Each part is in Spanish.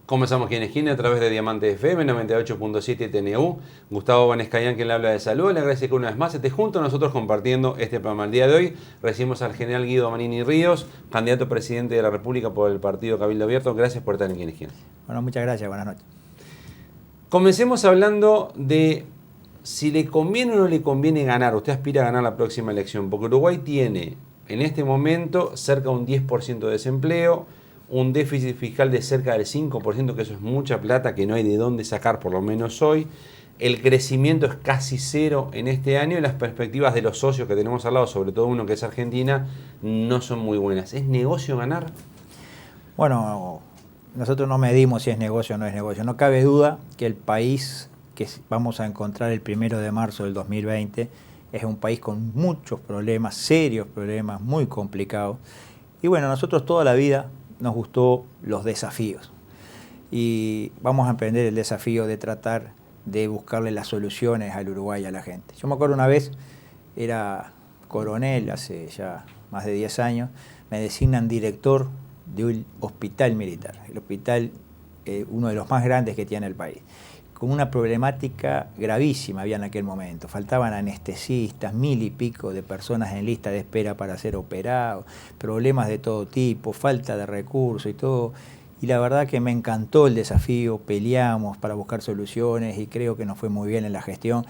Comenzamos Quien es Quien a través de Diamante FM 98.7 TNU. Gustavo Vanescayán, quien le habla de salud. Le agradece que una vez más esté junto a nosotros compartiendo este programa. El día de hoy recibimos al general Guido Manini Ríos, candidato a presidente de la República por el partido Cabildo Abierto. Gracias por estar en Quien es Quien. Bueno, muchas gracias. Buenas noches. Comencemos hablando de si le conviene o no le conviene ganar. Usted aspira a ganar la próxima elección, porque Uruguay tiene en este momento cerca de un 10% de desempleo, un déficit fiscal de cerca del 5%, que eso es mucha plata que no hay de dónde sacar, por lo menos hoy. El crecimiento es casi cero en este año y las perspectivas de los socios que tenemos al lado, sobre todo uno que es Argentina, no son muy buenas. ¿Es negocio ganar? Bueno, nosotros no medimos si es negocio o no es negocio. No cabe duda que el país que vamos a encontrar el 1 de marzo del 2020 es un país con muchos problemas, serios problemas, muy complicados. Y bueno, nosotros toda la vida nos gustó los desafíos y vamos a emprender el desafío de tratar de buscarle las soluciones al Uruguay y a la gente. Yo me acuerdo una vez, era coronel, hace ya más de 10 años, me designan director de un hospital militar, el hospital, uno de los más grandes que tiene el país, con una problemática gravísima había en aquel momento. Faltaban anestesistas, 1000 y pico de personas en lista de espera para ser operados, problemas de todo tipo, falta de recursos y todo. Y la verdad que me encantó el desafío, peleamos para buscar soluciones y creo que nos fue muy bien en la gestión.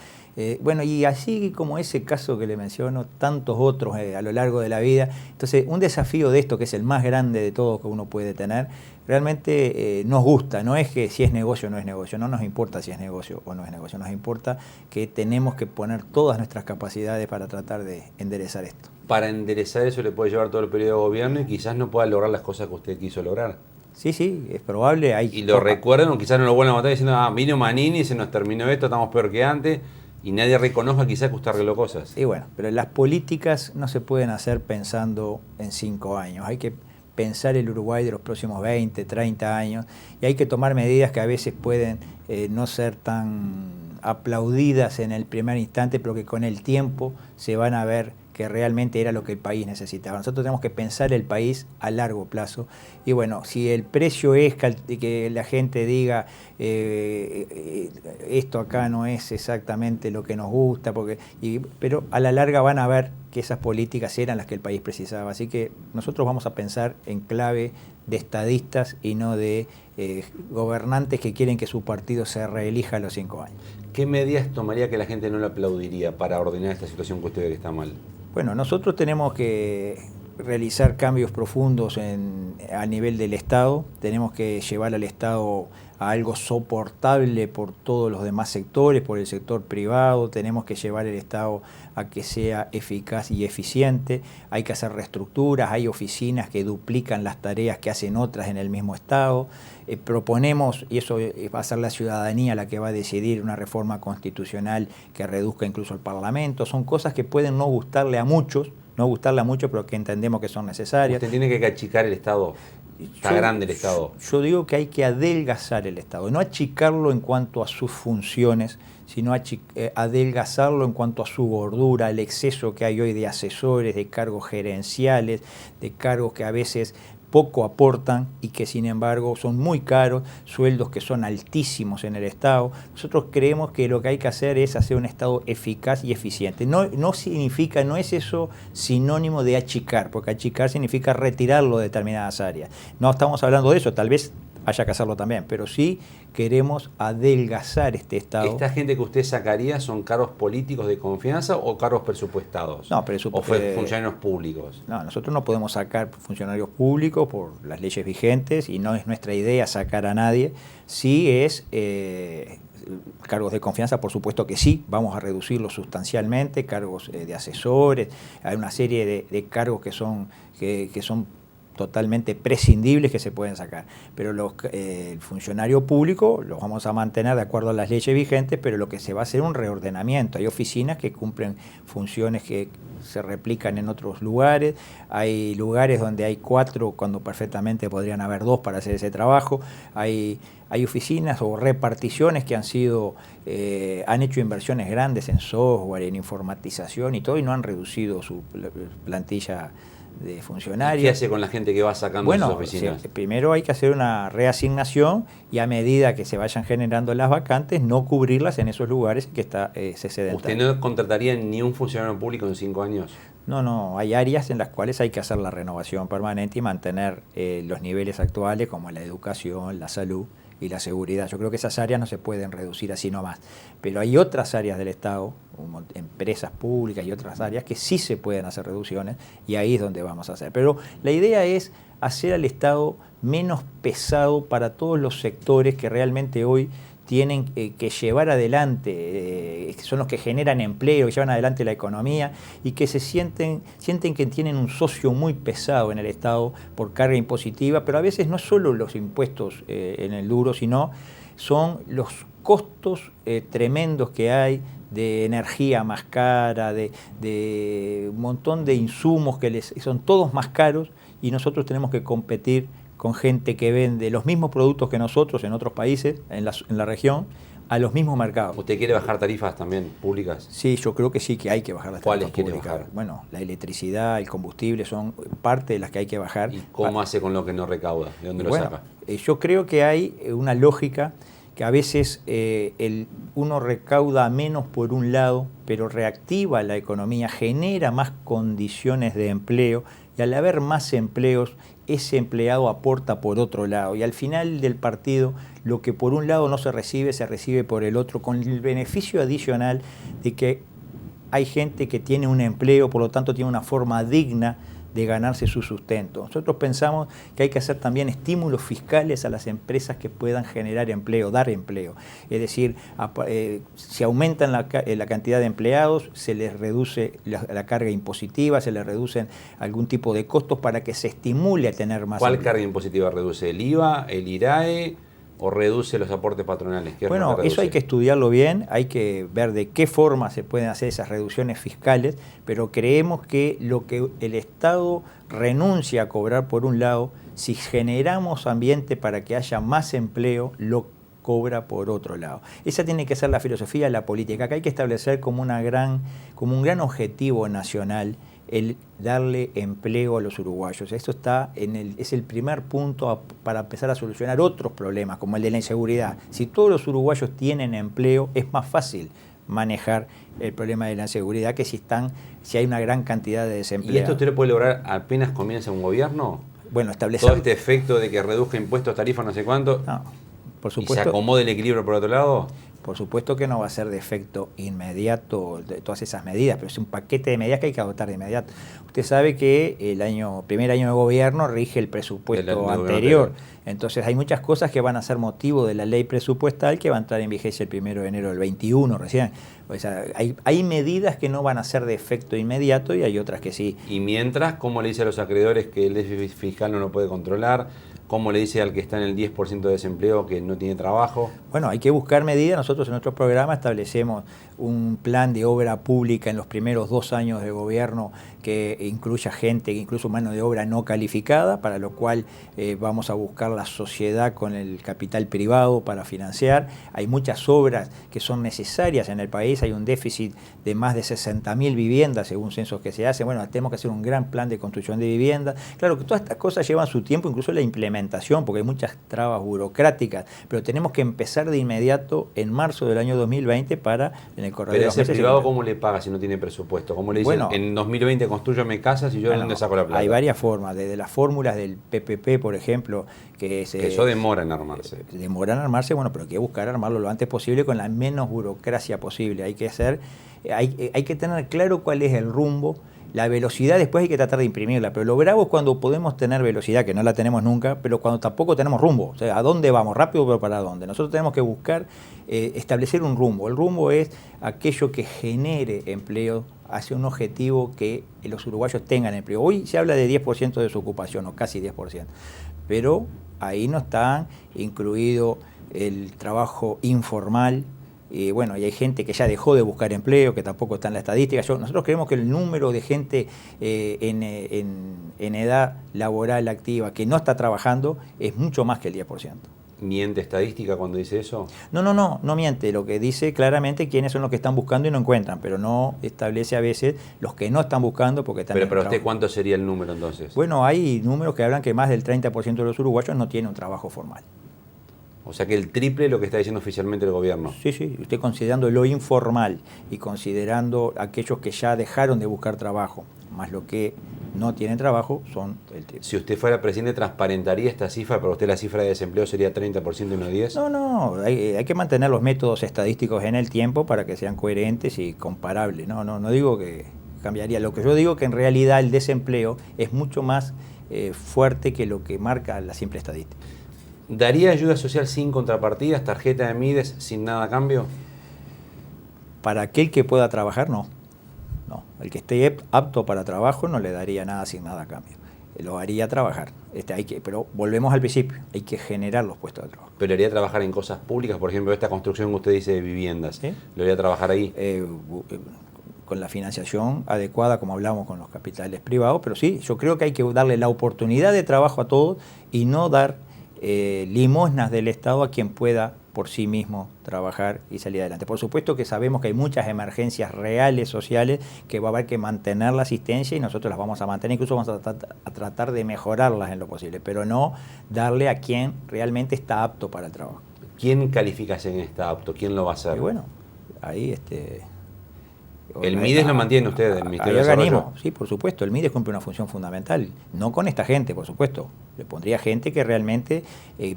Bueno, y así como ese caso que le menciono, tantos otros a lo largo de la vida. Entonces, un desafío de esto, que es el más grande de todo que uno puede tener, realmente nos gusta. No es que si es negocio o no es negocio, no nos importa si es negocio o no es negocio, nos importa que tenemos que poner todas nuestras capacidades para tratar de enderezar esto. Para enderezar eso le puede llevar todo el periodo de gobierno y quizás no pueda lograr las cosas que usted quiso lograr. Sí, sí, es probable. Y lo recuerdan o quizás no lo vuelvan a matar diciendo, vino Manini, se nos terminó esto, estamos peor que antes, y nadie reconozca quizás que usted arregló cosas. Y bueno, pero las políticas no se pueden hacer pensando en 5 años, hay que pensar el Uruguay de los próximos 20, 30 años, y hay que tomar medidas que a veces pueden no ser tan aplaudidas en el primer instante, pero que con el tiempo se van a ver que realmente era lo que el país necesitaba. Nosotros tenemos que pensar el país a largo plazo. Y bueno, si el precio es que la gente diga esto acá no es exactamente lo que nos gusta, pero a la larga van a ver que esas políticas eran las que el país precisaba. Así que nosotros vamos a pensar en clave de estadistas y no de gobernantes que quieren que su partido se reelija a los 5 años. ¿Qué medidas tomaría que la gente no lo aplaudiría para ordenar esta situación que usted ve que está mal? Bueno, nosotros tenemos que realizar cambios profundos a nivel del Estado, tenemos que llevar al Estado a algo soportable por todos los demás sectores, por el sector privado, tenemos que llevar el Estado a que sea eficaz y eficiente, hay que hacer reestructuras, hay oficinas que duplican las tareas que hacen otras en el mismo Estado, proponemos, y eso va a ser la ciudadanía la que va a decidir, una reforma constitucional que reduzca incluso el Parlamento, son cosas que pueden no gustarle a muchos, pero que entendemos que son necesarias. Usted tiene que achicar el Estado. Está grande el Estado. Yo digo que hay que adelgazar el Estado, no achicarlo en cuanto a sus funciones, sino adelgazarlo en cuanto a su gordura, el exceso que hay hoy de asesores, de cargos gerenciales, de cargos que a veces poco aportan y que sin embargo son muy caros, sueldos que son altísimos en el Estado. Nosotros creemos que lo que hay que hacer es hacer un Estado eficaz y eficiente. No es eso sinónimo de achicar, porque achicar significa retirarlo de determinadas áreas. No estamos hablando de eso, tal vez haya que hacerlo también, pero sí queremos adelgazar este Estado. ¿Esta gente que usted sacaría son cargos políticos de confianza o cargos presupuestados? No, ¿O fue funcionarios públicos? No, nosotros no podemos sacar funcionarios públicos por las leyes vigentes y no es nuestra idea sacar a nadie. Sí es cargos de confianza, por supuesto que sí, vamos a reducirlos sustancialmente, cargos de asesores, hay una serie de cargos que son totalmente prescindibles que se pueden sacar, pero el funcionario público los vamos a mantener de acuerdo a las leyes vigentes, pero lo que se va a hacer es un reordenamiento. Hay oficinas que cumplen funciones que se replican en otros lugares, hay lugares donde hay 4 cuando perfectamente podrían haber 2 para hacer ese trabajo, hay oficinas o reparticiones que han hecho inversiones grandes en software, en informatización y todo, y no han reducido su plantilla de funcionarios. ¿Qué hace con la gente que va sacando sus oficinas? Primero hay que hacer una reasignación y a medida que se vayan generando las vacantes, no cubrirlas en esos lugares que está ese sedentario. ¿Usted no contrataría ni un funcionario público en 5 años? No, hay áreas en las cuales hay que hacer la renovación permanente y mantener los niveles actuales como la educación, la salud y la seguridad. Yo creo que esas áreas no se pueden reducir así nomás. Pero hay otras áreas del Estado, empresas públicas y otras áreas que sí se pueden hacer reducciones y ahí es donde vamos a hacer. Pero la idea es hacer al Estado menos pesado para todos los sectores que realmente hoy tienen que llevar adelante, son los que generan empleo, llevan adelante la economía y que sienten que tienen un socio muy pesado en el Estado por carga impositiva, pero a veces no solo los impuestos en el duro, sino son los costos tremendos que hay de energía más cara, de un montón de insumos que son todos más caros y nosotros tenemos que competir con gente que vende los mismos productos que nosotros en otros países, en la región, a los mismos mercados. ¿Usted quiere bajar tarifas también públicas? Sí, yo creo que sí que hay que bajar las tarifas públicas. ¿Cuáles quiere bajar? Bueno, la electricidad, el combustible son parte de las que hay que bajar. ¿Y cómo hace con lo que no recauda? ¿De dónde lo saca? Yo creo que hay una lógica que a veces uno recauda menos por un lado, pero reactiva la economía, genera más condiciones de empleo y al haber más empleos, ese empleado aporta por otro lado. Y al final del partido, lo que por un lado no se recibe por el otro, con el beneficio adicional de que hay gente que tiene un empleo, por lo tanto tiene una forma digna de ganarse su sustento. Nosotros pensamos que hay que hacer también estímulos fiscales a las empresas que puedan generar empleo, dar empleo. Es decir, si aumentan la cantidad de empleados, se les reduce la carga impositiva, se les reducen algún tipo de costos para que se estimule a tener más ¿Cuál empleo. carga impositiva reduce? ¿El IVA, el IRAE o reduce los aportes patronales? Bueno, eso hay que estudiarlo bien, hay que ver de qué forma se pueden hacer esas reducciones fiscales, pero creemos que lo que el Estado renuncia a cobrar por un lado, si generamos ambiente para que haya más empleo, lo cobra por otro lado. Esa tiene que ser la filosofía de la política, que hay que establecer como un gran objetivo nacional el darle empleo a los uruguayos. Esto es el primer punto para empezar a solucionar otros problemas, como el de la inseguridad. Si todos los uruguayos tienen empleo, es más fácil manejar el problema de la inseguridad que si hay una gran cantidad de desempleados. ¿Y esto usted lo puede lograr apenas comienza un gobierno? Bueno, establecer... ¿Todo este efecto de que reduzca impuestos, tarifas, no sé cuánto, No, por supuesto, y se acomode el equilibrio por otro lado? Por supuesto que no va a ser de efecto inmediato de todas esas medidas, pero es un paquete de medidas que hay que adoptar de inmediato. Usted sabe que el primer año de gobierno rige el presupuesto anterior. Entonces hay muchas cosas que van a ser motivo de la ley presupuestal que va a entrar en vigencia el 1 de enero del 21 recién. O sea, hay medidas que no van a ser de efecto inmediato y hay otras que sí. Y mientras, ¿cómo le dice a los acreedores que el déficit fiscal no lo puede controlar? ¿Cómo le dice al que está en el 10% de desempleo que no tiene trabajo? Bueno, hay que buscar medidas. Nosotros en nuestro programa establecemos un plan de obra pública en los primeros 2 años de gobierno que incluya gente, incluso mano de obra no calificada, para lo cual vamos a buscar la sociedad con el capital privado para financiar. Hay muchas obras que son necesarias en el país, hay un déficit de más de 60.000 viviendas según censos que se hacen. Bueno, tenemos que hacer un gran plan de construcción de viviendas. Claro que todas estas cosas llevan su tiempo, incluso la implementación, porque hay muchas trabas burocráticas, pero tenemos que empezar de inmediato en marzo del año 2020 para en el corredor. Pero ese privado, ¿cómo le paga si no tiene presupuesto? ¿Cómo le dicen, en 2020 construyame casas y yo de dónde saco la plata? Hay varias formas, desde las fórmulas del PPP, por ejemplo, que eso demora en armarse. Demora en armarse, bueno, pero hay que buscar armarlo lo antes posible con la menos burocracia posible. Hay que tener claro cuál es el rumbo. La velocidad después hay que tratar de imprimirla, pero lo bravo es cuando podemos tener velocidad, que no la tenemos nunca, pero cuando tampoco tenemos rumbo. O sea, ¿a dónde vamos? Rápido, pero ¿para dónde? Nosotros tenemos que buscar establecer un rumbo. El rumbo es aquello que genere empleo hacia un objetivo que los uruguayos tengan empleo. Hoy se habla de 10% de desocupación, o casi 10%, pero ahí no está incluido el trabajo informal. Y bueno, y hay gente que ya dejó de buscar empleo, que tampoco está en la estadística. Nosotros creemos que el número de gente en edad laboral activa que no está trabajando es mucho más que el 10%. ¿Miente estadística cuando dice eso? No miente. Lo que dice claramente quiénes son los que están buscando y no encuentran, pero no establece a veces los que no están buscando porque están Pero para usted, ¿cuánto sería el número entonces? Bueno, hay números que hablan que más del 30% de los uruguayos no tienen un trabajo formal. O sea que el triple de lo que está diciendo oficialmente el gobierno. Sí, usted considerando lo informal y considerando aquellos que ya dejaron de buscar trabajo, más lo que no tienen trabajo, son el triple. Si usted fuera presidente, ¿transparentaría esta cifra? ¿Para usted la cifra de desempleo sería 30% y no 10%? No, hay que mantener los métodos estadísticos en el tiempo para que sean coherentes y comparables. No digo que cambiaría. Lo que yo digo que en realidad el desempleo es mucho más fuerte que lo que marca la simple estadística. ¿Daría ayuda social sin contrapartidas, tarjeta de Mides sin nada a cambio? Para aquel que pueda trabajar, no. El que esté apto para trabajo no le daría nada sin nada a cambio. Lo haría trabajar. Pero volvemos al principio, hay que generar los puestos de trabajo. ¿Pero haría trabajar en cosas públicas? Por ejemplo, esta construcción que usted dice de viviendas. ¿Sí? ¿Lo haría trabajar ahí? Con la financiación adecuada, como hablamos con los capitales privados, pero sí, yo creo que hay que darle la oportunidad de trabajo a todos y no dar limosnas del Estado a quien pueda por sí mismo trabajar y salir adelante. Por supuesto que sabemos que hay muchas emergencias reales, sociales, que va a haber que mantener la asistencia y nosotros las vamos a mantener, incluso vamos a tratar de mejorarlas en lo posible, pero no darle a quien realmente está apto para el trabajo. ¿Quién califica si está apto? ¿Quién lo va a hacer? Y bueno, ahí ¿El Mides lo mantiene usted, el Ministerio de Desarrollo? Sí, por supuesto, el Mides cumple una función fundamental, no con esta gente, por supuesto. Le pondría gente que realmente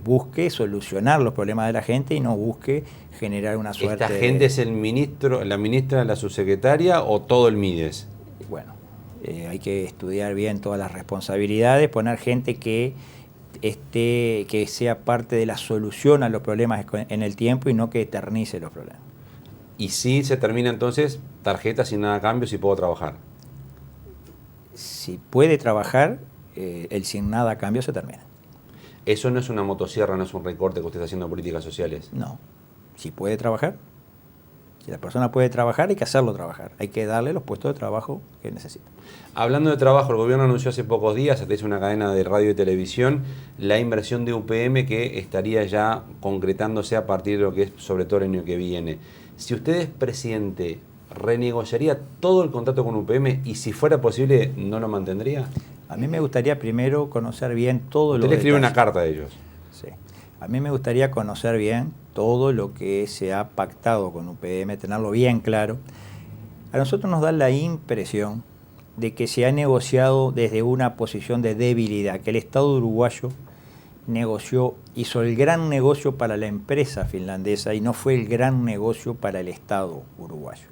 busque solucionar los problemas de la gente y no busque generar una suerte. ¿Esta gente es el ministro, la ministra, la subsecretaria o todo el Mides? Bueno, hay que estudiar bien todas las responsabilidades, poner gente que sea parte de la solución a los problemas en el tiempo y no que eternice los problemas. Y si se termina entonces, tarjeta sin nada a cambio, si puedo trabajar. Si puede trabajar, el sin nada a cambio se termina. Eso no es una motosierra, no es un recorte que usted está haciendo en políticas sociales. No. Si puede trabajar, si la persona puede trabajar, hay que hacerlo trabajar. Hay que darle los puestos de trabajo que necesita. Hablando de trabajo, el gobierno anunció hace pocos días, hasta hizo una cadena de radio y televisión, la inversión de UPM que estaría ya concretándose a partir de lo que es sobre todo el año que viene. Si usted es presidente, ¿renegociaría todo el contrato con UPM y si fuera posible no lo mantendría? A mí me gustaría primero conocer bien todo lo que... Usted le escribe una carta a ellos. Sí. A mí me gustaría conocer bien todo lo que se ha pactado con UPM, tenerlo bien claro. A nosotros nos da la impresión de que se ha negociado desde una posición de debilidad, que el Estado uruguayo hizo el gran negocio para la empresa finlandesa y no fue el gran negocio para el Estado uruguayo.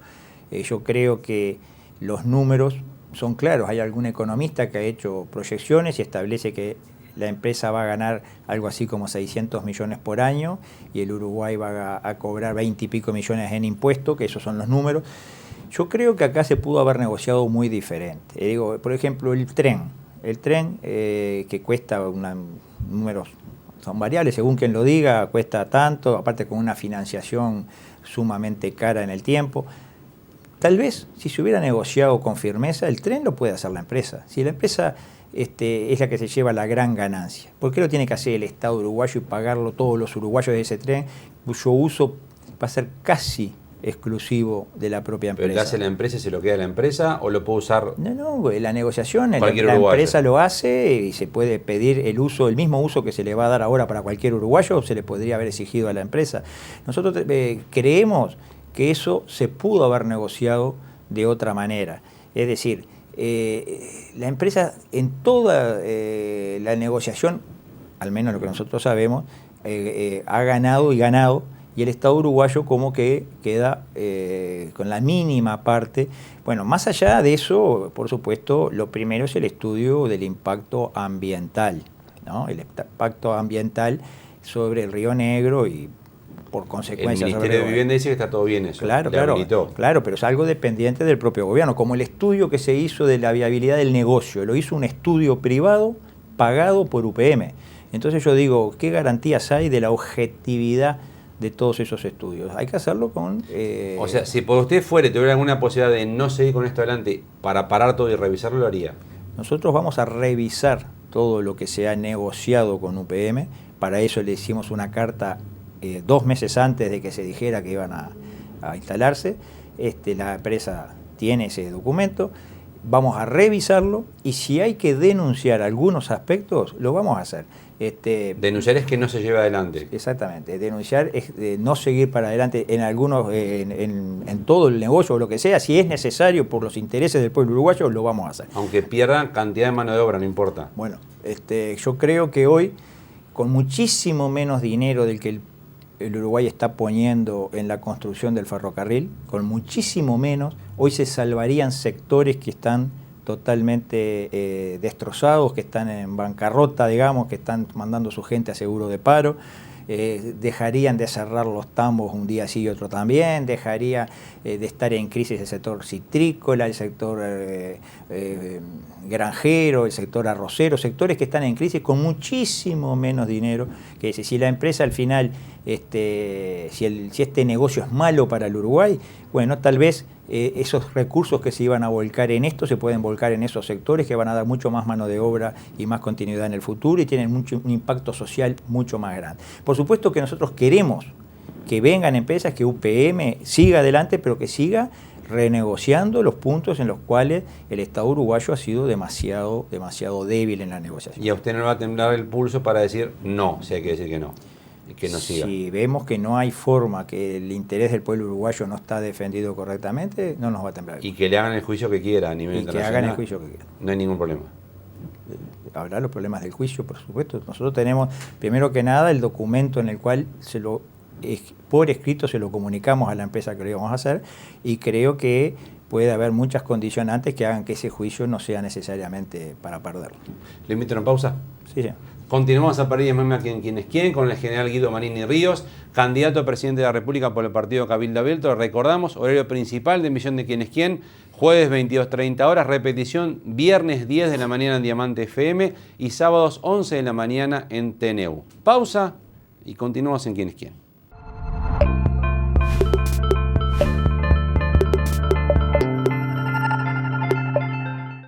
Yo creo que los números son claros. Hay algún economista que ha hecho proyecciones y establece que la empresa va a ganar algo así como 600 millones por año y el Uruguay va a cobrar 20 y pico millones en impuestos, que esos son los números. Yo creo que acá se pudo haber negociado muy diferente. Digo, por ejemplo, el tren que cuesta números son variables, según quien lo diga, cuesta tanto, aparte con una financiación sumamente cara en el tiempo. Tal vez, si se hubiera negociado con firmeza, el tren lo puede hacer la empresa. Si la empresa es la que se lleva la gran ganancia, ¿por qué lo tiene que hacer el Estado uruguayo y pagarlo todos los uruguayos de ese tren, cuyo uso va a ser casi exclusivo de la propia empresa? ¿Pero lo hace la empresa y se lo queda la empresa o lo puede usar? No, la negociación, la uruguayo. Empresa lo hace y se puede pedir el mismo uso que se le va a dar ahora para cualquier uruguayo, se le podría haber exigido a la empresa. Nosotros creemos que eso se pudo haber negociado de otra manera. Es decir, la empresa en toda la negociación, al menos lo que nosotros sabemos, ha ganado y el Estado uruguayo como que queda con la mínima parte. Bueno, más allá de eso, por supuesto, lo primero es el estudio del impacto ambiental, ¿no? El impacto ambiental sobre el Río Negro y por consecuencia... El Ministerio de Vivienda dice que está todo bien eso. Claro, pero es algo dependiente del propio gobierno, como el estudio que se hizo de la viabilidad del negocio, lo hizo un estudio privado pagado por UPM. Entonces yo digo, ¿qué garantías hay de la objetividad de todos esos estudios? Hay que hacerlo con... O sea, si por usted tuviera alguna posibilidad de no seguir con esto adelante, para parar todo y revisarlo, lo haría. Nosotros vamos a revisar todo lo que se ha negociado con UPM para eso le hicimos una carta 2 meses antes de que se dijera que iban a instalarse. La empresa tiene ese documento, vamos a revisarlo y si hay que denunciar algunos aspectos, lo vamos a hacer. Denunciar es que no se lleve adelante. Exactamente, denunciar es no seguir para adelante en algunos, en todo el negocio o lo que sea, si es necesario por los intereses del pueblo uruguayo, lo vamos a hacer. Aunque pierdan cantidad de mano de obra, no importa. Bueno, yo creo que hoy, con muchísimo menos dinero del que el Uruguay está poniendo en la construcción del ferrocarril, con muchísimo menos, hoy se salvarían sectores que están totalmente destrozados, que están en bancarrota, digamos, que están mandando su gente a seguro de paro. Dejarían de cerrar los tambos un día sí y otro también, dejaría de estar en crisis el sector citrícola, el sector granjero, el sector arrocero, sectores que están en crisis con muchísimo menos dinero que ese. Si la empresa al final, si este negocio es malo para el Uruguay, bueno, tal vez esos recursos que se iban a volcar en esto se pueden volcar en esos sectores que van a dar mucho más mano de obra y más continuidad en el futuro y tienen un impacto social mucho más grande. Por supuesto que nosotros queremos que vengan empresas, que UPM siga adelante, pero que siga renegociando los puntos en los cuales el Estado uruguayo ha sido demasiado débil en la negociación. Y a usted no le va a temblar el pulso para decir no, si hay que decir que no. Que no siga. Si vemos que no hay forma, que el interés del pueblo uruguayo no está defendido correctamente, no nos va a temblar. Y que le hagan el juicio que quiera a nivel internacional. Que hagan el juicio que quieran. No hay ningún problema. Habrá los problemas del juicio, por supuesto. Nosotros tenemos, primero que nada, el documento en el cual por escrito se lo comunicamos a la empresa que lo íbamos a hacer y creo que puede haber muchas condicionantes que hagan que ese juicio no sea necesariamente para perderlo. ¿Le invito a una pausa? Sí, sí. Continuamos a París Meme aquí en Quién es Quién con el general Guido Marini Ríos, candidato a presidente de la República por el partido Cabildo Abierto. Recordamos, horario principal de emisión de Quién es Quién, jueves 22:30 horas, repetición viernes 10 de la mañana en Diamante FM y sábados 11 de la mañana en TNU. Pausa y continuamos en Quién es Quién.